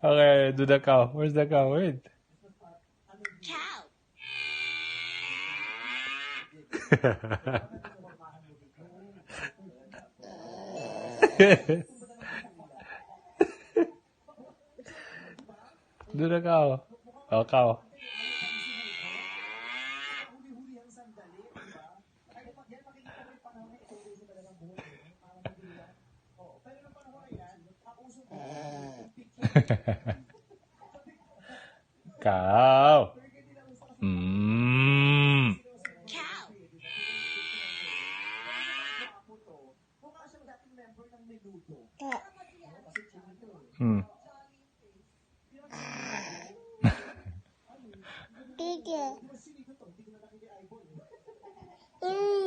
Okay, do the cow. Where's the cow? Wait. Cow. Do the cow. Oh, cow. Cow. Mm. Cow. Mm. Tiga. Mm.